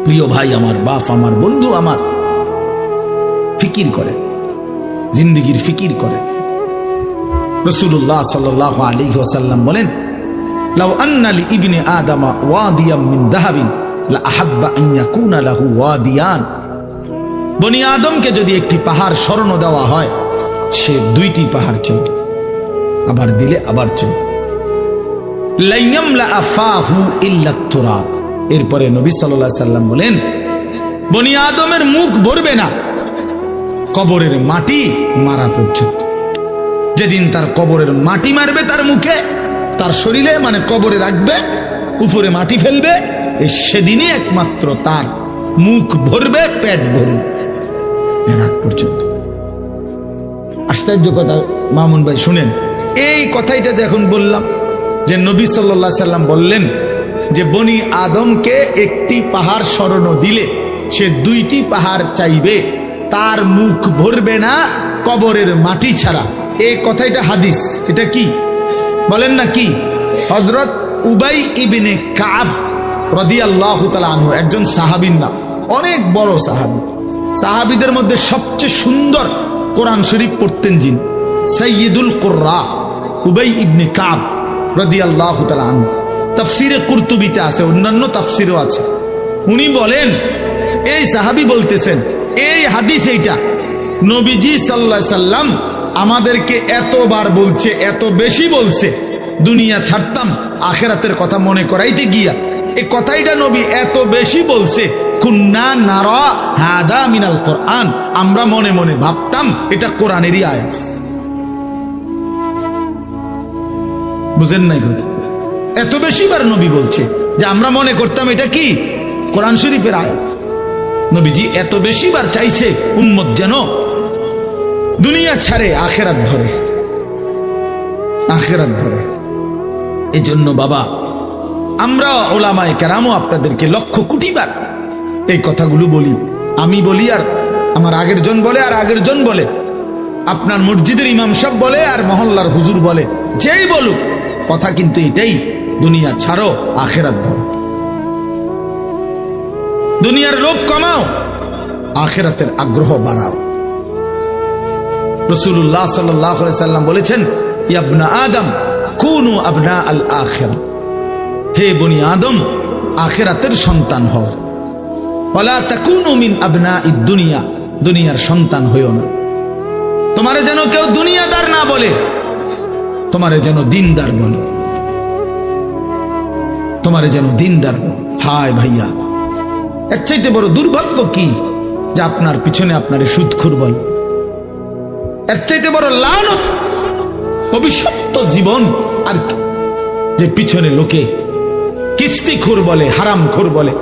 প্রিয় ভাই আমার, বাপ আমার, বন্ধু আমার, ফিকির করেন, জিন্দেগির ফিকির করেন। রাসূলুল্লাহ সাল্লাল্লাহু আলাইহি ওয়াসাল্লাম বলেন, লাউ আন্না লি ইবনে আদম ওয়াদিয়াম মিন যাহাবিন লা আহাব্বা আন ইয়াকুনা লাহু ওয়াদিয়ান। বনি আদমকে যদি একটি পাহাড় স্বর্ণ দেওয়া হয়, সে দুইটি পাহাড় চাই, আবার দিলে আবার চাই। লা ইয়ামলা আফাহু ইল্লা তুরাব। এরপরে নবী সাল্লাল্লাহু আলাইহি সাল্লাম বলেন, বনি আদমের মুখ ভরবে না কবরের মাটি মারা পর্যন্ত। যেদিন তার কবরের মাটি মারবে তার মুখে, তার শরীরে মানে কবরে রাখবে, উপরে মাটি ফেলবে, সেদিনই একমাত্র তার মুখ ভরবে, পেট ভরবে, এর আগ পর্যন্ত। আশ্চর্য কথা মামুন ভাই, শুনেন এই কথাইটা যে এখন বললাম, যে নবী সাল্লাল্লাহু আলাইহি সাল্লাম বললেন যে বনি আদমকে একটি পাহাড় স্বর্ণ দিলে সে দুইটি পাহাড় চাইবে, তার মুখ ভরবে না কবরের মাটি ছাড়া। এই কথাইটা হাদিস, এটা কি বলেন না? কি হযরত উবাই ইবনে কাব রাদিয়াল্লাহু তাআলা আনহু, একজন সাহাবীর নাম, অনেক বড় সাহাবী, সাহাবীদের মধ্যে সবচেয়ে সুন্দর কোরআন শরীফ পড়তেন যিনি, সাইয়্যিদুল কুররা উবাই ইবনে কাব রাদিয়াল্লাহু তাআলা আনহু। তাফসিরে কুরতুবিতে আছে, অন্যান্য তাফসিরও আছে। উনি বলেন, এই সাহাবী বলতেছেন, এই হাদিস এইটা নবীজি সাল্লাল্লাহু আলাইহি সাল্লাম আমাদেরকে এতবার বলছে, এত বেশি বলছে, দুনিয়া ছাড়তাম আখিরাতের কথা মনে করাইতে গিয়া এই কথাইটা নবী এত বেশি বলছে, কুন্না নারা হাদা মিনাল কোরআন, আমরা মনে মনে ভাবতাম এটা কোরআনেরই আয়াত। বুঝেন নাই কথা? এত বেশিবার নবী বলছে যে আমরা মনে করতাম এটা কি কোরআন শরীফের আয়াত। নবীজি এত বেশিবার চাইছে উম্মত যেন দুনিয়া ছাড়ে আখিরাত ধরে, আখিরাত ধরে। এজন্য বাবা, আমরা ওলামায়ে কেরামও আপনাদেরকে লক্ষ কোটিবার এই কথাগুলো বলি। আমি বলি, আর আমার আগের জন বলে, আর আগের জন বলে, আপনার মসজিদের ইমাম সাহেব বলে, আর মহল্লার হুজুর বলে, যেই বলুক, কথা কিন্তু এটাই, দুনিয়া ছাড়ো আখিরাত ধরো। দুনিয়ার লোভ কমাও, আখিরাতের আগ্রহ বাড়াও। রাসূলুল্লাহ সাল্লাল্লাহু আলাইহি সাল্লাম বলেছেন, ইয়া ইবনা আদম কুনু আবনা আল আখিরা, হে বনি আদম আখিরাতের সন্তান হও, ওয়ালা তাকুনু মিন আবনাইদ দুনিয়া, দুনিয়ার সন্তান হইও না। তোমারে যেন কেউ দুনিয়াদার না বলে, তোমারে যেন দিনদার বলে, তোমারে যেন দিনদার বলে। হায় ভাইয়া, এর চাইতে বড় দুর্ভাগ্য কি যে আপনার পিছনে আপনারে সুদখোর বলে? এর চাইতে বড় লানত, অভিশপ্ত জীবন আর কি, যে পিছনে লোকে কিস্তিখোর বলে, হারামখোর বলে,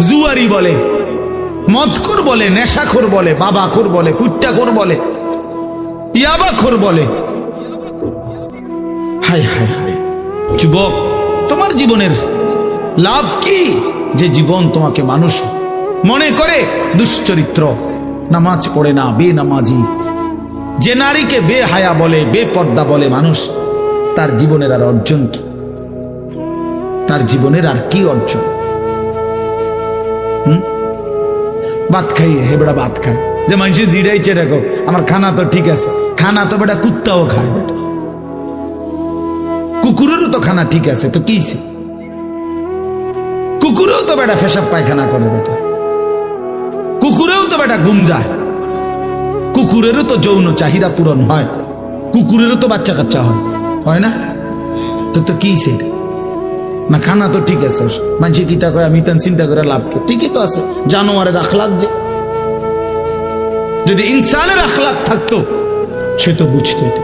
জুয়ারি বলে, মদখোর বলে, নেশাখোর বলে, বাবাখোর বলে, ফুট্টাখোর বলে, ইয়াবাখোর বলে। হায় হায় হায় যুবক, তোমার জীবনের লাভ কি যে জীবন তোমাকে মানুষ মনে করে দুশ্চরিত্র, নামাজ পড়ে না, বেনামাজি, যে নারীকে বেহায়া বলে, বেপর্দা বলে মানুষ, তার জীবনের আর অর্জন কি? তার জীবনের আর কি অর্জন? ভাত খাই, হেবড়া ভাত খায়, যে মানুষের জিড়াইছে দেখো আমার খানা তো ঠিক আছে, খানা তো বেটা কুত্তাও খায়, বেটা কুকুরেরও তো খানা ঠিক আছে, তো কি কুকুরেও তো বেটা পেশাব পায়খানা করে, বেটা কুকুরেও তো বেটা ঘুম যায়, কুকুরেরও তো যৌন চাহিদা পূরণ হয়, কুকুরেরও তো বাচ্চা কাচ্চা হয় না? তো তো কি না, খানা তো ঠিক আছে, মানুষে কিতা কয় আমি তান চিন্তা করে লাভ কি? ঠিকই তো আছে, জানোয়ারের আখলাক, যে যদি ইনসানের আখলাক থাকতো সে তো বুঝতো এটা,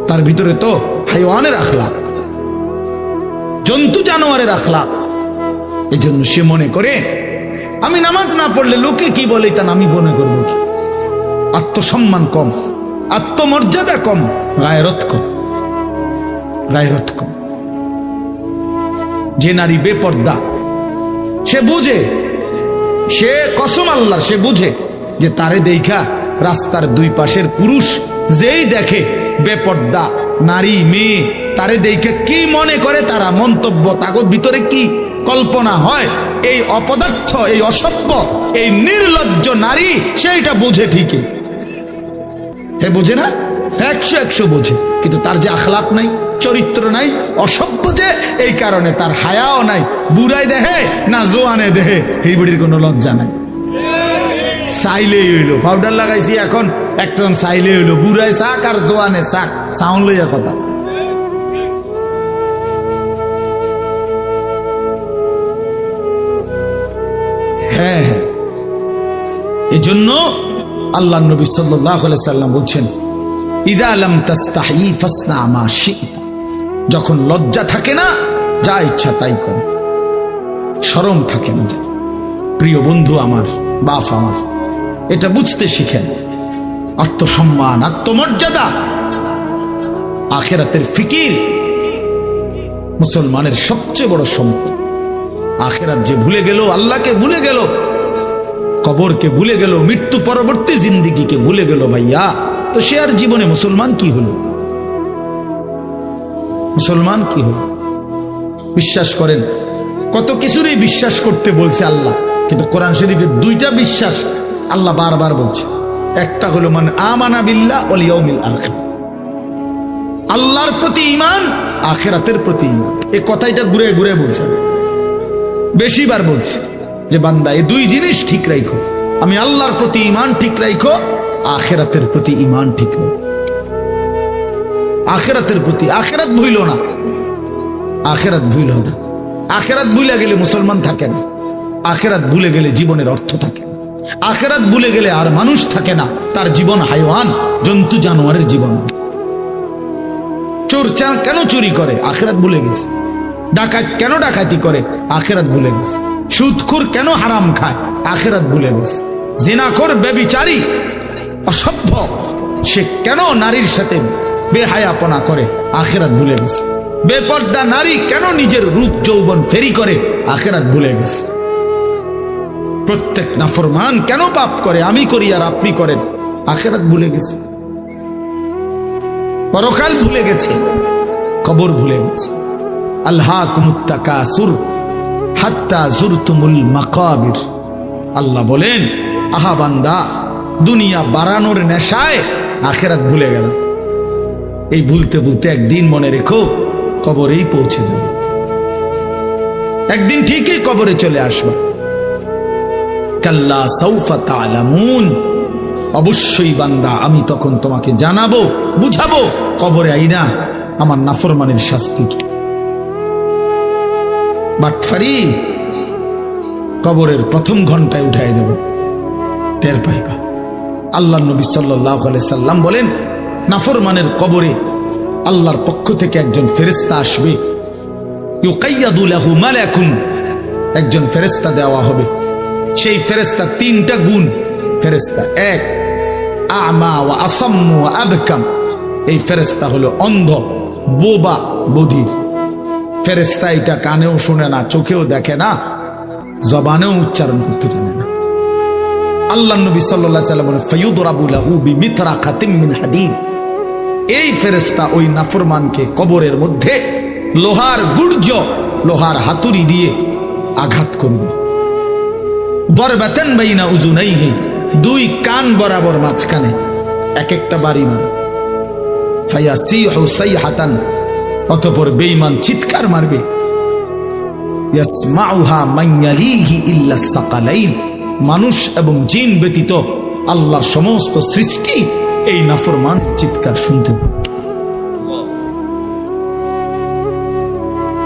তার ভিতরে তো হাইওয়ানের আখলাক, জন্তু জানোয়ারের আখলাক। এই জন্য সে মনে করে আমি নামাজ না পড়লে লোকে কি বলে তা আমি মনে করবো কি? আত্মসম্মান কম, আত্মমর্যাদা কম, গায়রত কম, গায়রত কম। যে নারী বেপর্দা, সে বুঝে, সে কসম আল্লাহ, সে বুঝে যে তারে দেখা রাস্তার দুই পাশের পুরুষ যেই দেখে বেপর্দা নারী, মেয়ে, তারে দেখে কি মনে করে, তারা মন্তব্য, তাগত ভিতরে কি কল্পনা হয়, এই অপদার্থ, এই অসভ্য, এই নির্লজ্জ নারী সেইটা বোঝে ঠিকই। হে বোঝে না? 100 বোঝে, কিন্তু তার যে আখলাক নাই, চরিত্র নাই, অসভ্য যে, এই কারণে তার হায়াও নাই। বুড়াই দেহে না জোয়ানে দেহে, এই বুড়ির কোনো লজ্জা নাই। চাইলেই হইলো, পাউডার লাগাইছি এখন একজন চাইলেই হইলো, বুড়াই চাক আর জোয়ানে চাক, সাউন্ড লইয়া কথা। হ্যাঁ হ্যাঁ, এই জন্য আল্লাহ নবী সাল্লাল্লাহু আলাইহি সাল্লাম বলছেন, ইযা লাম তাস্তাহি ফাসনা মা শি'তা, যখন লজ্জা থাকে না যা ইচ্ছা তাই কর, শরম থাকে না। প্রিয় বন্ধু আমার, বাপ আমার, এটা বুঝতে শিখেন। আত্মসম্মান, আত্মমর্যাদা, আখিরাতের ফিকির মুসলমানের সবচেয়ে বড় সম্পদ। আখিরাত যে ভুলে গেল, আল্লাহকে ভুলে গেল, কবরকে ভুলে গেল, মৃত্যু পরবর্তী জিন্দেগিকে ভুলে গেল, ভাইয়া, তো সে আর জীবনে মুসলমান কি হলো? মুসলমান কি হলো? বিশ্বাস করেন, কত কিছুরই বিশ্বাস করতে বলছে আল্লাহ, কিন্তু কোরআন শরীফে 2টা বিশ্বাস আল্লাহ বারবার বলছে। একটা হলো মান আমানা বিল্লাহ ওয়াল ইয়াউমিল আখির, আল্লাহর প্রতি ঈমান, আখিরাতের প্রতি ঈমান। এই কথাটা ঘুরে ঘুরে বলছে, বেশিবার বলছে যে বান্দা এই 2 জিনিস ঠিক রাখো, আমি আল্লাহর প্রতি ঈমান ঠিক রাখো, আখিরাতের প্রতি ঈমান ঠিক রাখো। আখিরাতের প্রতি, আখিরাত ভুইল না, আখিরাত ভুইল না। আখিরাত ভুলে গেলে মুসলমান থাকে না, আখিরাত ভুলে গেলে জীবনের অর্থ থাকে না, আখিরাত ভুলে গেলে আর মানুষ থাকে না, তার জীবন হাইওয়ান, জন্তু জানোয়ারের জীবন। চোর কেন চুরি করে? আখিরাত ভুলে গেছে। ডাকাত কেন ডাকাতি করে? আখিরাত ভুলে গেছে। সুদখোর কেন হারাম খায়? আখিরাত ভুলে গেছে। জিনাখোর, ব্যভিচারী, অসভ্য সে কেন নারীর সাথে বেহায়াপনা করে? আখিরাত ভুলে গেছে। বেপর্দা নারী কেন নিজের রূপ যৌবন ফেরি করে? আখিরাত ভুলে গেছে। প্রত্যেক নাফরমান কেন পাপ করে? আমি করি আর আপনি করেন, আখিরাত ভুলে গেছে। পরকাল ভুলে গেছে, কবর ভুলে গেছে। আল্লাহকুমুত তাকাসুর হাত্তা জুরতুমুল মাকাবির, আল্লাহ বলেন, আহা বান্দা, দুনিয়া বাড়ানোর নেশায় আখিরাত ভুলে গেল। এই ভুলতে ভুলতে একদিন মনে রেখো কবরেই পৌঁছে যাবে। একদিন ঠিকই কবরে চলে আসবে। কাল্লা সাউফা তা'লামুন, অবশ্যই বান্দা আমি তখন তোমাকে জানাবো, বুঝাবো কবরে আইনা আমার নাফরমানের শাস্তি কি। বাটফারি কবরের প্রথম ঘন্টায় উঠাই দেব, টের পাইবা। আল্লাহ নবী সাল্লাল্লাহু আলাইহি সাল্লাম বলেন, নাফরমানের কবরে আল্লাহর পক্ষ থেকে একজন ফেরেশতা আসবে, ইউকাইয়াদু লাহু মালাকুন, একজন ফেরেশতা দেওয়া হবে। সেই ফেরেশতা 3টা গুণ ফেরেশতা। 1 আমা ওয়া আসাম্মু ওয়া আবকাম, এই ফেরেশতা হলো অন্ধ, বোবা, বধির ফেরেশতা। এটা কানেও শুনে না, চোখেও দেখে না, জবানেও উচ্চারণ করতে জানে না। আল্লাহ নবী সাল্লাল্লাহু আলাইহি ওয়াসাল্লাম বলেন, ফায়ুদরাবু লাহু বিমিতরাকাতিন মিন হাদিদ, এই ফেরেশতা ওই নাফরমানকে কবরের মধ্যে লোহার গুর্জ, লোহার হাতুড়ি দিয়ে আঘাত করবে। দরবাতান বাইনা উযুনাইহি, 2 কান বরাবর মাঝখানে এক একটা বাড়ি মার। ফায়াসিহু সাইহাতান, অতঃপর বেঈমান চিৎকার মারবে। ইয়াসমাউহা মান ইয়ালিহি ইল্লা সাকালাইন, মানুষ এবং জিন ব্যতীত আল্লাহর সমস্ত সৃষ্টি এই নাফরমান চিৎকার শুনতে পাবে।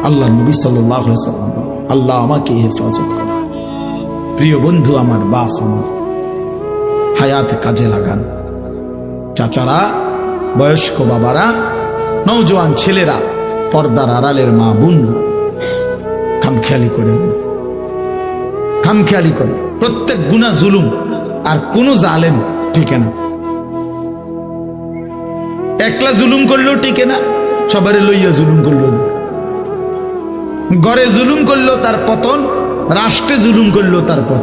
আল্লাহ নবী সাল্লাল্লাহু আলাইহি ওয়াসাল্লাম, আল্লাহ আমাকে হেফাজত করে। প্রিয় বন্ধু আমার, বাপ আমার, হায়াত কাজে লাগান। চাচারা, বয়স্ক বাবারা, নওজোয়ান ছেলেরা, পর্দার আড়ালের মা বোন, খামখেয়ালি করেন, খামখেয়ালি করেন। প্রত্যেক গুনাহ জুলুম, আর কোন জালেম টিকে না। একলা জুলুম করলেও টিকে না, সবারে লইয়া জুলুম করলো। ঘরে জুলুম করলো তার পতন, রাষ্ট্রে জুলুম করলো তার পতন।